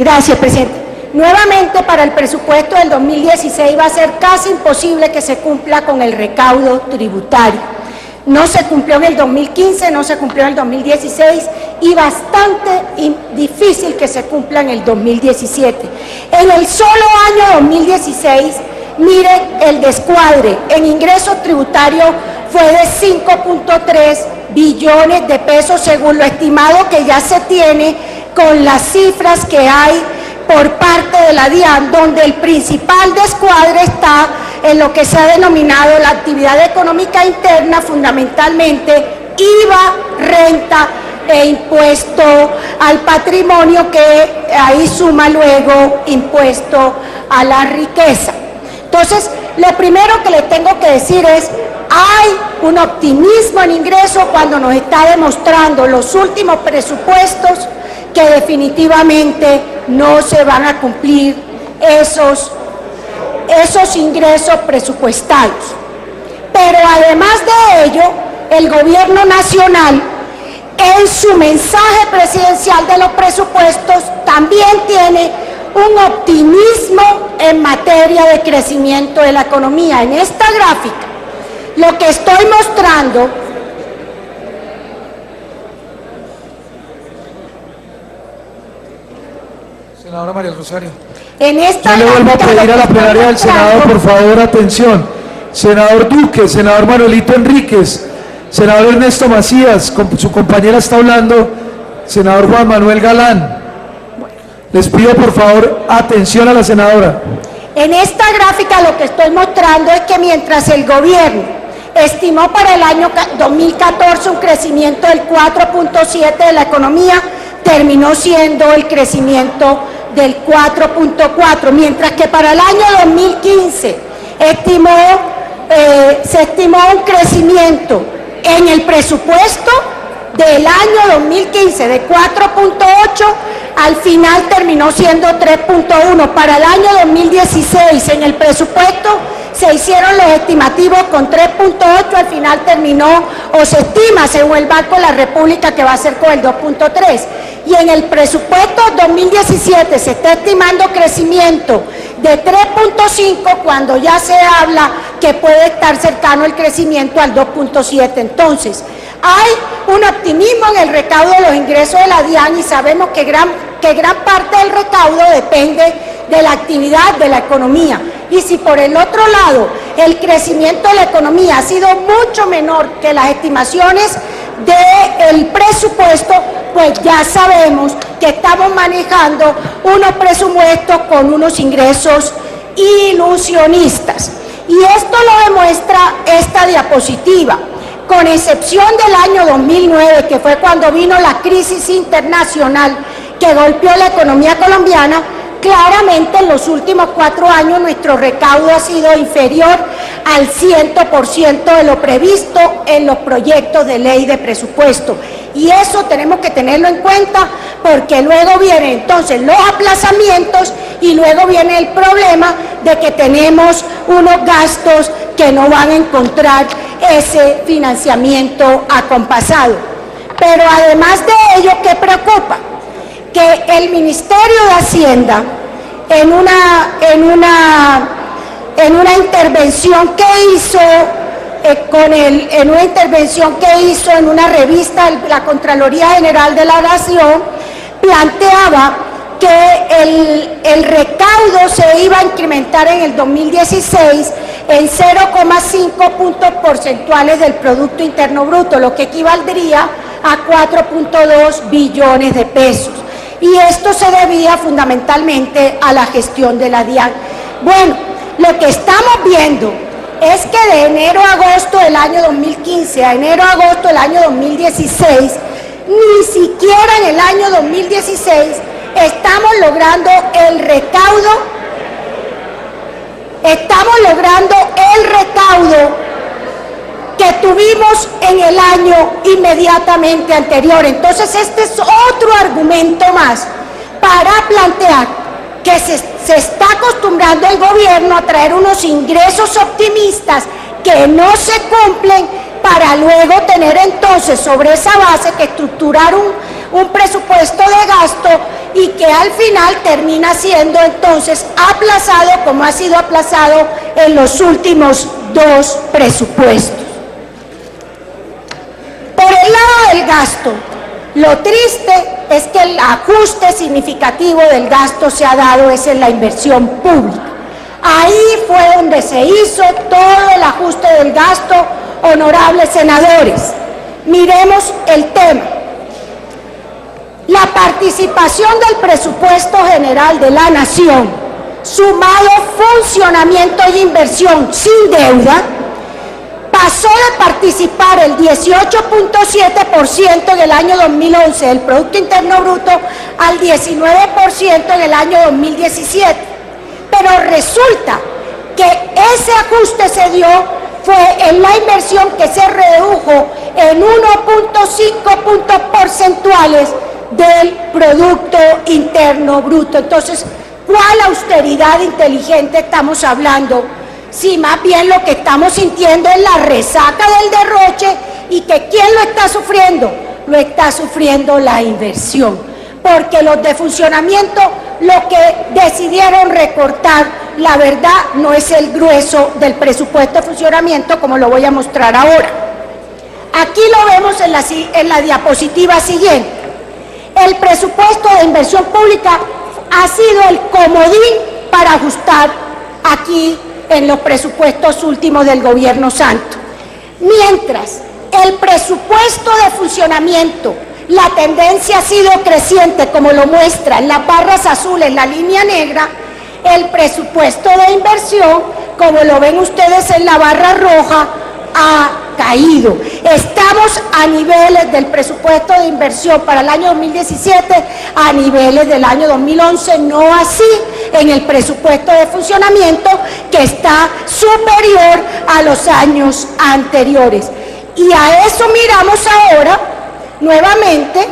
Gracias, presidente. Nuevamente, para el presupuesto del 2016 va a ser casi imposible que se cumpla con el recaudo tributario. No se cumplió en el 2015, no se cumplió en el 2016 y bastante difícil que se cumpla en el 2017. En el solo año 2016, mire el descuadre en ingresos tributarios fue de 5.3 billones de pesos según lo estimado que ya se tiene con las cifras que hay por parte de la DIAN, donde el principal descuadre está en lo que se ha denominado la actividad económica interna, fundamentalmente IVA, renta e impuesto al patrimonio, que ahí suma luego impuesto a la riqueza. Entonces, lo primero que le tengo que decir es, hay un optimismo en ingreso cuando nos está demostrando los últimos presupuestos que definitivamente no se van a cumplir esos ingresos presupuestarios. Pero además de ello, el gobierno nacional, en su mensaje presidencial de los presupuestos, también tiene un optimismo en materia de crecimiento de la economía. En esta gráfica, lo que estoy mostrando Senadora María Rosario. en esta Yo le vuelvo a pedir a la plenaria del Senado, por favor, atención. Senador Duque, senador Manuelito Enríquez, senador Ernesto Macías, su compañera está hablando, senador Juan Manuel Galán. Les pido, por favor, atención a la senadora. En esta gráfica lo que estoy mostrando es que mientras el gobierno estimó para el año 2014 un crecimiento del 4.7 de la economía, terminó siendo el crecimiento del 4.4, mientras que para el año 2015 se estimó un crecimiento en el presupuesto del año 2015 de 4.8, al final terminó siendo 3.1. Para el año 2016 en el presupuesto se hicieron los estimativos con 3.8, al final terminó, o se estima según el Banco de la República que va a ser con el 2.3. Y en el presupuesto 2017 se está estimando crecimiento de 3.5 cuando ya se habla que puede estar cercano el crecimiento al 2.7. Entonces, hay un optimismo en el recaudo de los ingresos de la DIAN y sabemos que gran parte del recaudo depende de la actividad de la economía. Y si por el otro lado el crecimiento de la economía ha sido mucho menor que las estimaciones del presupuesto, pues ya sabemos que estamos manejando unos presupuestos con unos ingresos ilusionistas. Y esto lo demuestra esta diapositiva. Con excepción del año 2009, que fue cuando vino la crisis internacional que golpeó la economía colombiana, claramente en los últimos 4 años nuestro recaudo ha sido inferior al 100% de lo previsto en los proyectos de ley de presupuesto. Y eso tenemos que tenerlo en cuenta porque luego vienen entonces los aplazamientos y luego viene el problema de que tenemos unos gastos que no van a encontrar ese financiamiento acompasado. Pero además de ello, ¿qué preocupa? Que el Ministerio de Hacienda, en una intervención que hizo en una revista, la Contraloría General de la Nación, planteaba que el recaudo se iba a incrementar en el 2016 en 0,5 puntos porcentuales del Producto Interno Bruto, lo que equivaldría a 4.2 billones de pesos. Y esto se debía fundamentalmente a la gestión de la DIAN. Bueno, lo que estamos viendo es que de enero a agosto del año 2015 a enero a agosto del año 2016, ni siquiera en el año 2016 estamos logrando el recaudo que tuvimos en el año inmediatamente anterior. Entonces, este es otro argumento más para plantear que se está acostumbrando el gobierno a traer unos ingresos optimistas que no se cumplen para luego tener entonces sobre esa base que estructurar un presupuesto de gasto y que al final termina siendo entonces aplazado como ha sido aplazado en los últimos 2 presupuestos. Por el lado del gasto, lo triste es que el ajuste significativo del gasto se ha dado es en la inversión pública. Ahí fue donde se hizo todo el ajuste del gasto, honorables senadores. Miremos el tema. La participación del presupuesto general de la Nación, sumado funcionamiento y inversión sin deuda, pasó de participar el 18.7% en el año 2011 del Producto Interno Bruto al 19% en el año 2017. Pero resulta que ese ajuste se dio fue en la inversión que se redujo en 1.5 puntos porcentuales del Producto Interno Bruto. Entonces, ¿cuál austeridad inteligente estamos hablando? Sí, más bien lo que estamos sintiendo es la resaca del derroche y que ¿quién lo está sufriendo? Lo está sufriendo la inversión, porque los de funcionamiento lo que decidieron recortar, la verdad, no es el grueso del presupuesto de funcionamiento, como lo voy a mostrar ahora. Aquí lo vemos en la diapositiva siguiente. El presupuesto de inversión pública ha sido el comodín para ajustar aquí en los presupuestos últimos del Gobierno Santo. Mientras el presupuesto de funcionamiento, la tendencia ha sido creciente, como lo muestra en las barras azules, la línea negra, el presupuesto de inversión, como lo ven ustedes en la barra roja, ha caído. Estamos a niveles del presupuesto de inversión para el año 2017, a niveles del año 2011, no así en el presupuesto de funcionamiento, que está superior a los años anteriores. Y a eso miramos ahora, nuevamente,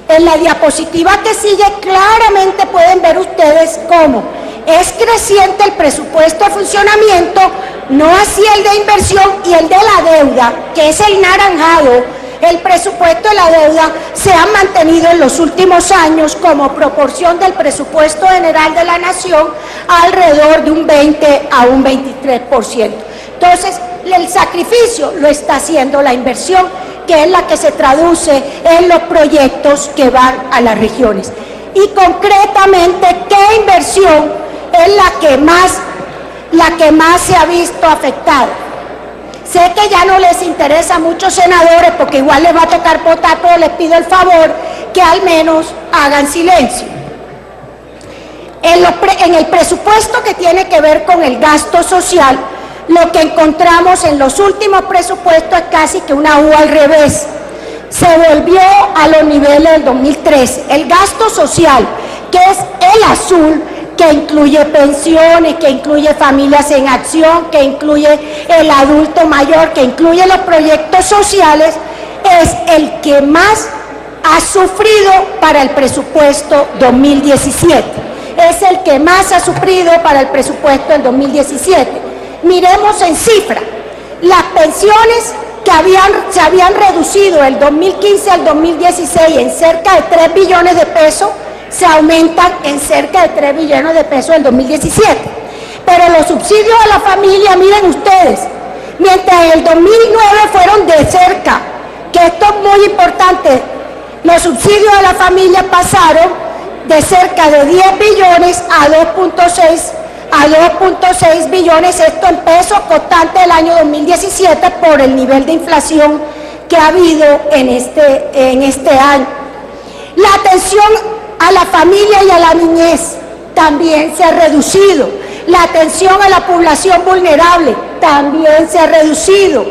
en la diapositiva que sigue, claramente pueden ver ustedes cómo es creciente el presupuesto de funcionamiento, no así el de inversión, y el de la deuda, que es el naranjado. El presupuesto de la deuda se ha mantenido en los últimos años como proporción del presupuesto general de la Nación alrededor de un 20 a un 23%. Entonces, el sacrificio lo está haciendo la inversión, que es la que se traduce en los proyectos que van a las regiones. Y concretamente, ¿qué inversión es la que más se ha visto afectada? Sé que ya no les interesa a muchos senadores porque igual les va a tocar votar, pero les pido el favor que al menos hagan silencio. En el presupuesto que tiene que ver con el gasto social, lo que encontramos en los últimos presupuestos es casi que una U al revés. Se volvió a los niveles del 2013. El gasto social, que es el azul, que incluye pensiones, que incluye familias en acción, que incluye el adulto mayor, que incluye los proyectos sociales, es el que más ha sufrido para el presupuesto 2017. Es el que más ha sufrido para el presupuesto del 2017. Miremos en cifra, las pensiones que se habían reducido del 2015 al 2016 en cerca de 3 billones de pesos, se aumentan en cerca de 3 billones de pesos en 2017. Pero los subsidios a la familia, miren ustedes, mientras en el 2009 fueron de cerca, que esto es muy importante, los subsidios a la familia pasaron de cerca de 10 billones a 2.6 billones, esto en pesos constantes del año 2017 por el nivel de inflación que ha habido en este año. La atención a la familia y a la niñez también se ha reducido. La atención a la población vulnerable también se ha reducido.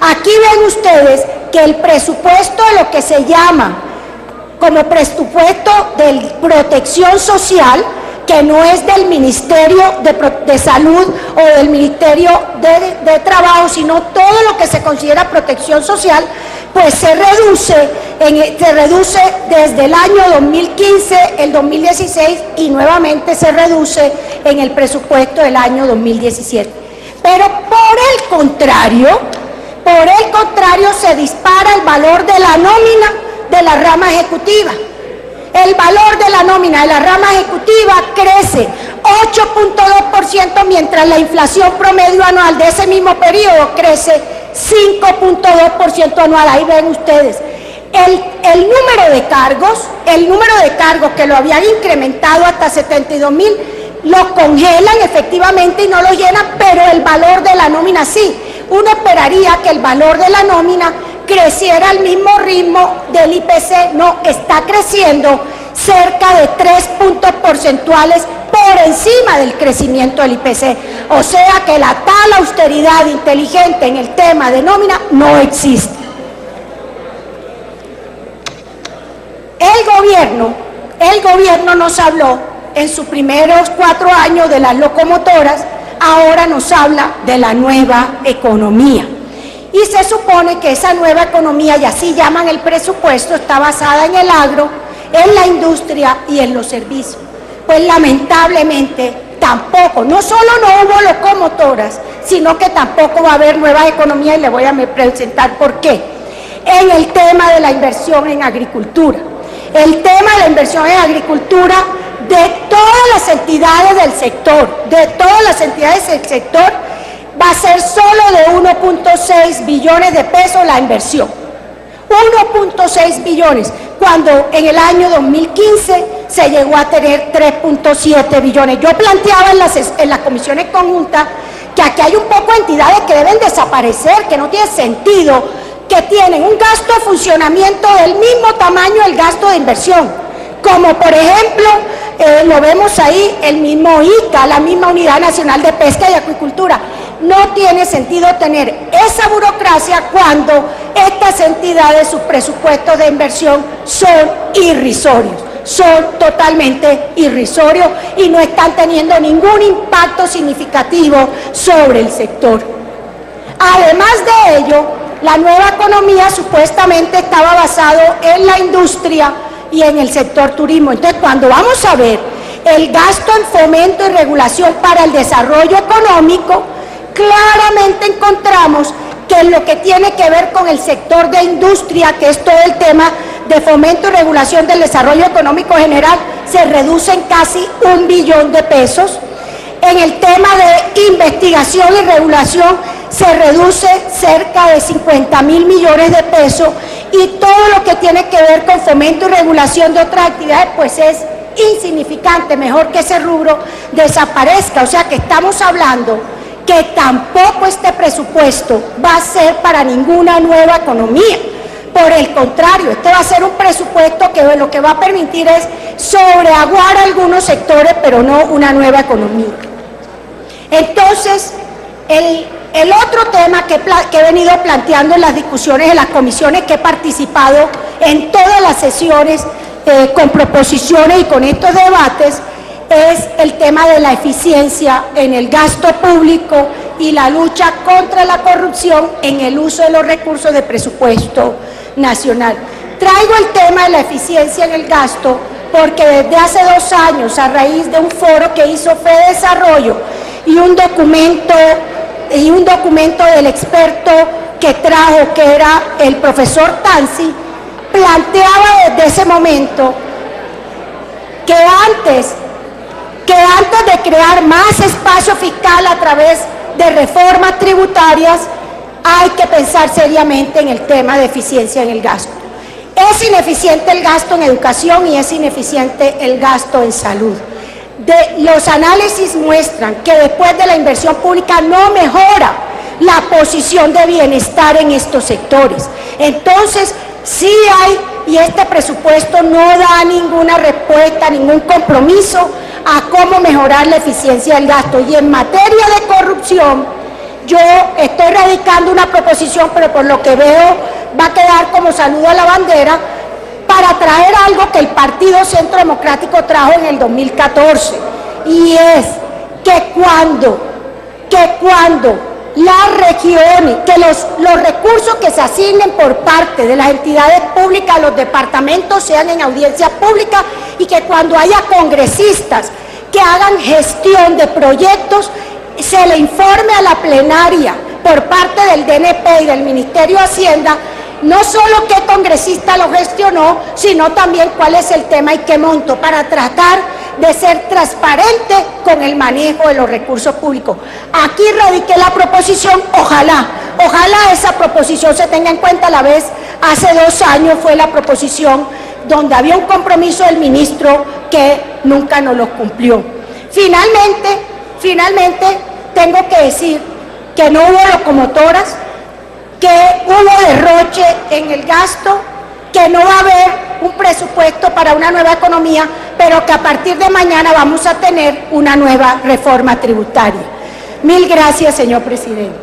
Aquí ven ustedes que el presupuesto de lo que se llama como presupuesto de protección social, que no es del Ministerio de Salud o del Ministerio de Trabajo, sino todo lo que se considera protección social, pues se reduce desde el año 2015, el 2016, y nuevamente se reduce en el presupuesto del año 2017. Pero por el contrario, se dispara el valor de la nómina de la rama ejecutiva. El valor de la nómina de la rama ejecutiva crece 8.2%, mientras la inflación promedio anual de ese mismo periodo crece 5.2% anual. Ahí ven ustedes. El número de cargos que lo habían incrementado hasta 72.000, lo congelan efectivamente y no lo llenan, pero el valor de la nómina sí. Uno esperaría que el valor de la nómina creciera al mismo ritmo del IPC, no, está creciendo cerca de 3 puntos porcentuales por encima del crecimiento del IPC. O sea que la tal austeridad inteligente en el tema de nómina no existe. El gobierno nos habló en sus primeros 4 años de las locomotoras, ahora nos habla de la nueva economía. Y se supone que esa nueva economía, y así llaman el presupuesto, está basada en el agro, en la industria y en los servicios. Pues lamentablemente tampoco, no solo no hubo locomotoras, sino que tampoco va a haber nueva economía, y le voy a presentar por qué. En el tema de la inversión en agricultura. El tema de la inversión en agricultura de todas las entidades del sector, va a ser solo de 1.6 billones de pesos la inversión. 1.6 billones, cuando en el año 2015 se llegó a tener 3.7 billones. Yo planteaba en las comisiones conjuntas que aquí hay un poco de entidades que deben desaparecer, que no tiene sentido, que tienen un gasto de funcionamiento del mismo tamaño del gasto de inversión, como por ejemplo, lo vemos ahí, el mismo ICA, la misma Unidad Nacional de Pesca y Acuicultura. No tiene sentido tener esa burocracia cuando estas entidades, sus presupuestos de inversión son irrisorios, son totalmente irrisorios y no están teniendo ningún impacto significativo sobre el sector. Además de ello, la nueva economía supuestamente estaba basado en la industria y en el sector turismo. Entonces, cuando vamos a ver el gasto en fomento y regulación para el desarrollo económico, claramente encontramos que en lo que tiene que ver con el sector de industria, que es todo el tema de fomento y regulación del desarrollo económico general, se reduce en casi 1 billón de pesos. En el tema de investigación y regulación se reduce cerca de 50.000 millones de pesos, y todo lo que tiene que ver con fomento y regulación de otras actividades pues es insignificante, mejor que ese rubro desaparezca. O sea que estamos hablando que tampoco este presupuesto va a ser para ninguna nueva economía. Por el contrario, este va a ser un presupuesto que lo que va a permitir es sobreaguar algunos sectores, pero no una nueva economía. Entonces, el otro tema que he venido planteando en las discusiones, en las comisiones que he participado en todas las sesiones con proposiciones y con estos debates, es el tema de la eficiencia en el gasto público y la lucha contra la corrupción en el uso de los recursos de presupuesto nacional. Traigo el tema de la eficiencia en el gasto porque desde hace 2 años, a raíz de un foro que hizo Fedesarrollo y un documento del experto que trajo, que era el profesor Tanzi, planteaba desde ese momento que antes de crear más espacio fiscal a través de reformas tributarias, hay que pensar seriamente en el tema de eficiencia en el gasto. Es ineficiente el gasto en educación y es ineficiente el gasto en salud. Los análisis muestran que después de la inversión pública no mejora la posición de bienestar en estos sectores. Entonces, sí hay, y este presupuesto no da ninguna respuesta, ningún compromiso a cómo mejorar la eficiencia del gasto. Y en materia de corrupción, yo estoy radicando una proposición, pero por lo que veo va a quedar como saludo a la bandera, para traer algo que el Partido Centro Democrático trajo en el 2014, y es que cuando las regiones, que los recursos que se asignen por parte de las entidades públicas a los departamentos sean en audiencia pública, y que cuando haya congresistas que hagan gestión de proyectos, se le informe a la plenaria por parte del DNP y del Ministerio de Hacienda no solo qué congresista lo gestionó, sino también cuál es el tema y qué monto, para tratar de ser transparente con el manejo de los recursos públicos. Aquí radiqué la proposición, ojalá esa proposición se tenga en cuenta. A la vez, hace 2 años fue la proposición donde había un compromiso del ministro que nunca nos lo cumplió. Finalmente, tengo que decir que no hubo locomotoras, que hubo derroche en el gasto, que no va a haber un presupuesto para una nueva economía, pero que a partir de mañana vamos a tener una nueva reforma tributaria. Mil gracias, señor presidente.